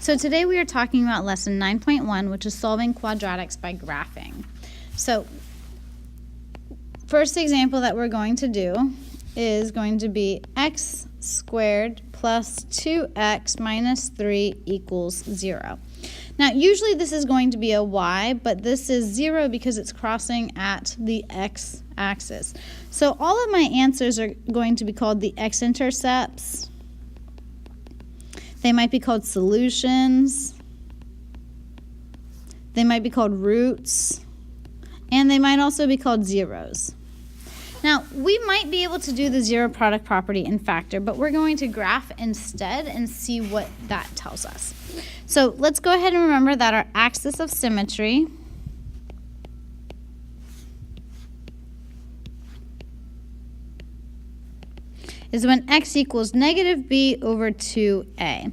So today we are talking about lesson 9.1, which is solving quadratics by graphing. So first example that we're going to do is going to be x squared plus 2x minus 3 equals 0. Now usually this is going to be a y, but this is 0 because it's crossing at the x-axis. So all of my answers are going to be called the x-intercepts. They might be called solutions. They might be called roots. And they might also be called zeros. Now, we might be able to do the zero product property in factor, but we're going to graph instead and see what that tells us. So let's go ahead and remember that our axis of symmetry is when x equals negative b over 2a.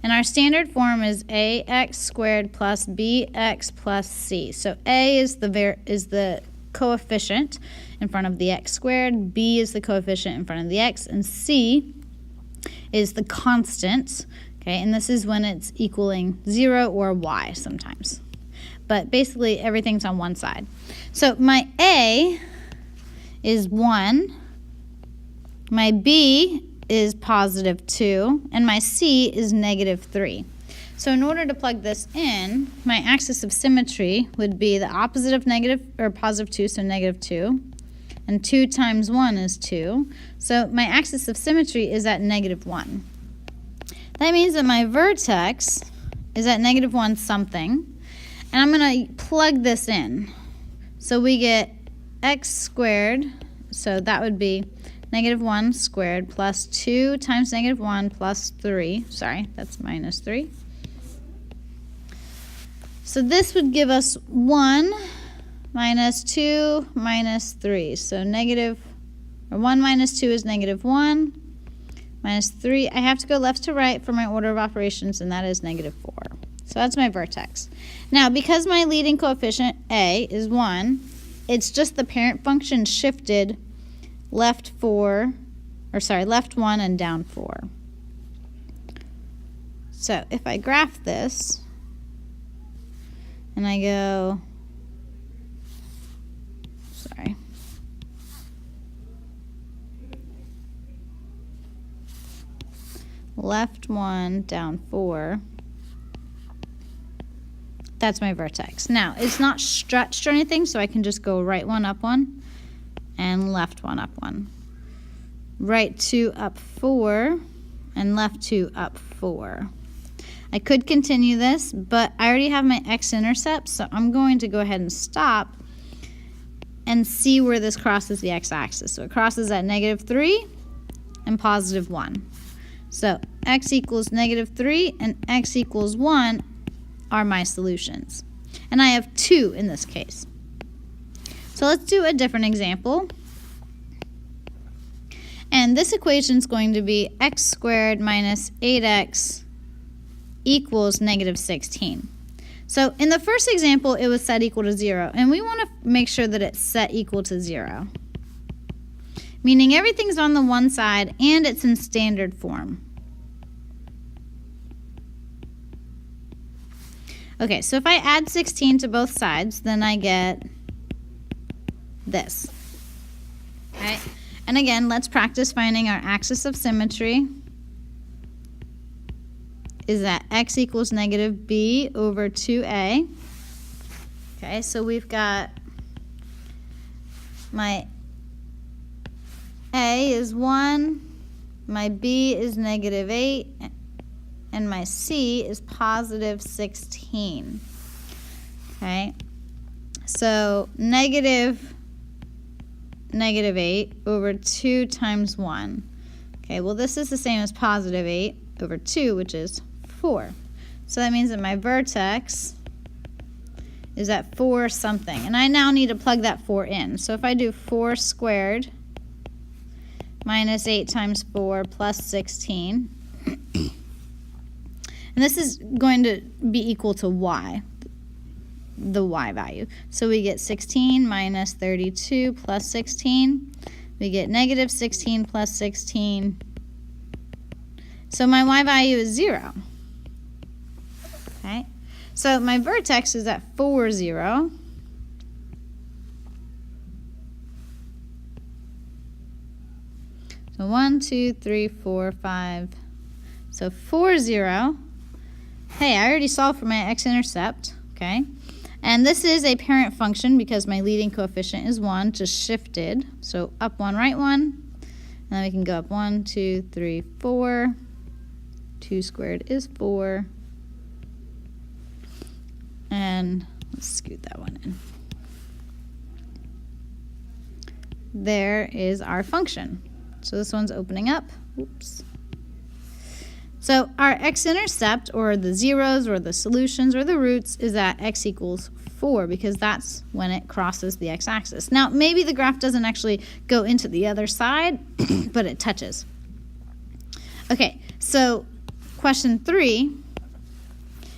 And our standard form is ax squared plus bx plus c. So a is the coefficient in front of the x squared, b is the coefficient in front of the x, and c is the constant. Okay, and this is when it's equaling 0 or y sometimes. But basically everything's on one side. So my a is 1. My b is positive 2, and my c is negative 3. So in order to plug this in, my axis of symmetry would be the opposite of negative or positive 2, so negative 2. And 2 times 1 is 2. So my axis of symmetry is at negative 1. That means that my vertex is at negative 1 something. And I'm going to plug this in. So we get x squared, so that would be negative 1 squared plus 2 times negative 1 plus 3. Sorry, that's minus 3. So this would give us 1 minus 2 minus 3. So 1 minus 2 is negative 1 minus 3. I have to go left to right for my order of operations, and that is negative 4. So that's my vertex. Now, because my leading coefficient, a, is 1, it's just the parent function shifted left 1 and down 4. So if I graph this and I go, left 1, down 4, that's my vertex. Now, it's not stretched or anything, so I can just go right 1, up 1, and left 1, up 1. Right 2, up 4, and left 2, up 4. I could continue this, but I already have my x-intercept, so I'm going to go ahead and stop and see where this crosses the x-axis. So it crosses at negative 3 and positive 1. So x equals negative 3 and x equals 1 are my solutions. And I have 2 in this case. So let's do a different example. And this equation is going to be x squared minus 8x equals negative 16. So in the first example, it was set equal to 0. And we want to make sure that it's set equal to 0. Meaning everything's on the one side and it's in standard form. Okay, so if I add 16 to both sides, then I get this. Okay, and again, let's practice finding our axis of symmetry. Is that x equals negative b over 2a. Okay, so we've got my a is 1, my b is negative 8, and my c is positive 16. Okay, so negative 8 over 2 times 1. Okay, well this is the same as positive 8 over 2, which is 4. So that means that my vertex is at 4 something. And I now need to plug that 4 in. So if I do 4 squared minus 8 times 4 plus 16, and this is going to be equal to y, the y value. So we get 16 minus 32 plus 16. We get negative 16 plus 16. So my y value is 0. Okay, so my vertex is at 4, 0. So 1, 2, 3, 4, 5. So 4, 0. Hey, I already solved for my x-intercept, okay? And this is a parent function because my leading coefficient is 1, just shifted. So up 1, right 1. And then we can go up 1, 2, 3, 4. 2 squared is 4. And let's scoot that one in. There is our function. So this one's opening up. Oops. So our x-intercept, or the zeros, or the solutions, or the roots, is at x equals 4, because that's when it crosses the x-axis. Now, maybe the graph doesn't actually go into the other side, but it touches. Okay, so question 3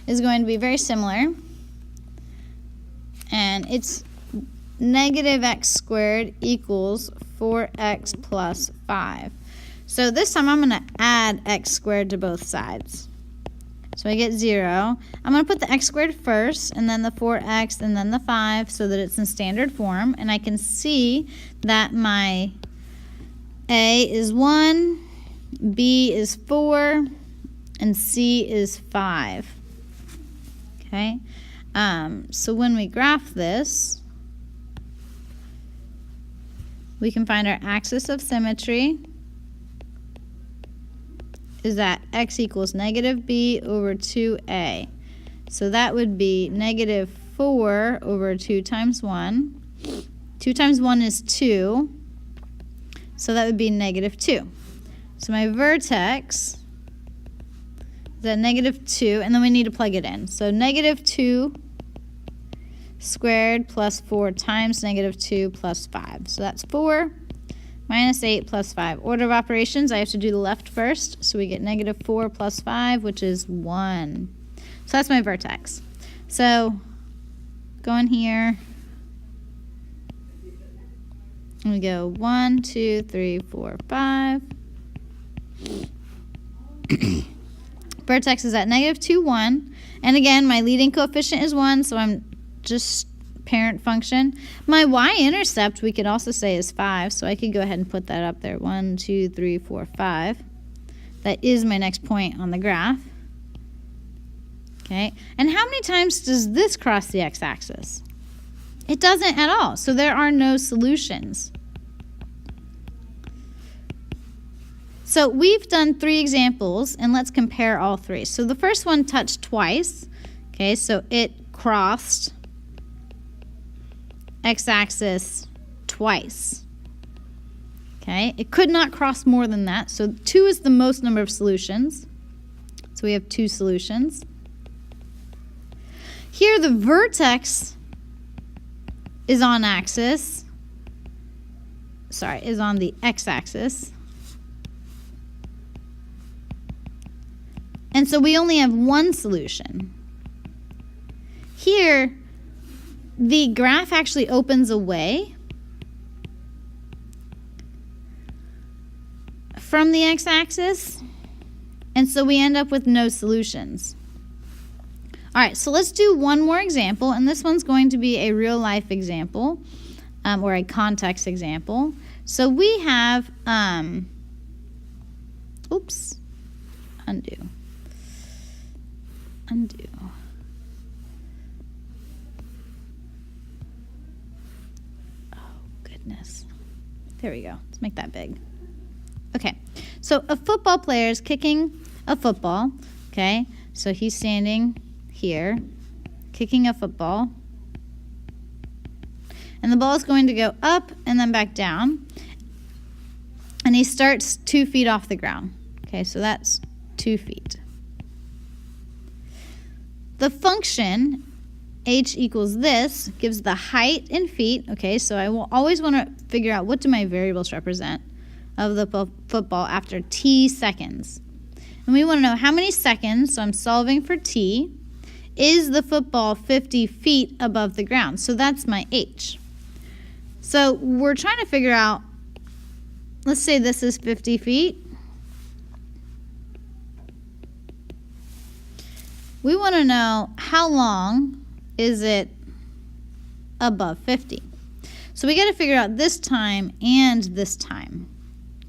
is going to be very similar, and it's negative x squared equals 4x plus 5. So this time I'm going to add x squared to both sides. So I get 0. I'm going to put the x squared first, and then the 4x, and then the 5, so that it's in standard form. And I can see that my a is 1, b is 4, and c is 5. Okay? So when we graph this, we can find our axis of symmetry is that x equals negative b over 2a. So that would be negative 4 over 2 times 1. 2 times 1 is 2. So that would be negative 2. So my vertex is at negative 2, and then we need to plug it in. So negative 2 squared plus 4 times negative 2 plus 5. So that's 4 minus 8 plus 5. Order of operations, I have to do the left first. So we get negative 4 plus 5, which is 1. So that's my vertex. So go in here. And we go 1, 2, 3, 4, 5. Vertex is at negative 2, 1. And again, my leading coefficient is 1, so I'm just parent function. My y-intercept, we could also say, is 5, so I could go ahead and put that up there. 1, 2, 3, 4, 5. That is my next point on the graph. Okay, and how many times does this cross the x-axis? It doesn't at all, so there are no solutions. So we've done 3 examples, and let's compare all 3. So the first one touched twice. Okay, so it crossed x-axis twice. Okay, it could not cross more than that. So 2 is the most number of solutions. So we have 2 solutions. Here the vertex is on axis. Sorry, is on the x-axis. And so we only have 1 solution. Here, the graph actually opens away from the x-axis, and so we end up with no solutions. All right, so let's do one more example, and this one's going to be a real-life example, or a context example. So we have, oops, undo. There we go. Let's make that big. Okay, so a football player is kicking a football. Okay, so he's standing here, kicking a football. And the ball is going to go up and then back down. And he starts 2 feet off the ground. Okay, so that's 2 feet. The function h equals this gives the height in feet. Okay, so I will always want to figure out what do my variables represent of the football after t seconds. And we want to know how many seconds, so I'm solving for t, is the football 50 feet above the ground. So that's my h. So we're trying to figure out, let's say this is 50 feet. we want to know how long is it above 50. So we got to figure out this time and this time.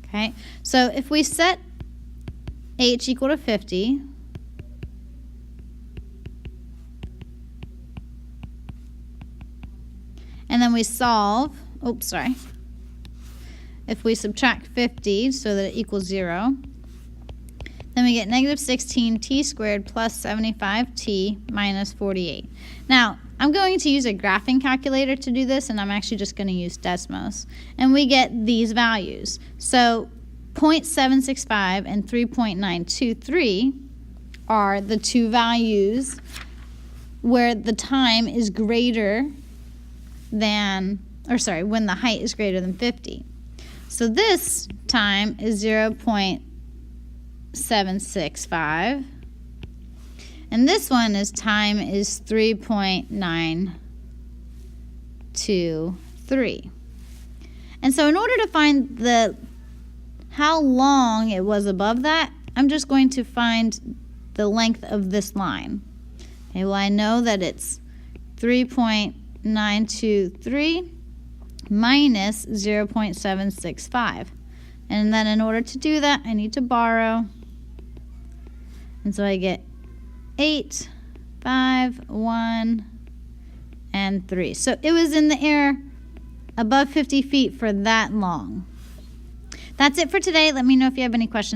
Okay, so if we set h equal to 50, and then we solve, if we subtract 50 so that it equals 0, then we get negative 16t squared plus 75t minus 48. Now, I'm going to use a graphing calculator to do this, and I'm actually just going to use Desmos. And we get these values. So 0.765 and 3.923 are the two values where the time is greater than, when the height is greater than 50. So this time is 0.765. And this one is time is 3.923. And so in order to find how long it was above that, I'm just going to find the length of this line. Okay, well, I know that it's 3.923 minus 0.765. And then in order to do that, I need to borrow. And so I get 8, 5, 1, and 3. So it was in the air above 50 feet for that long. That's it for today. Let me know if you have any questions.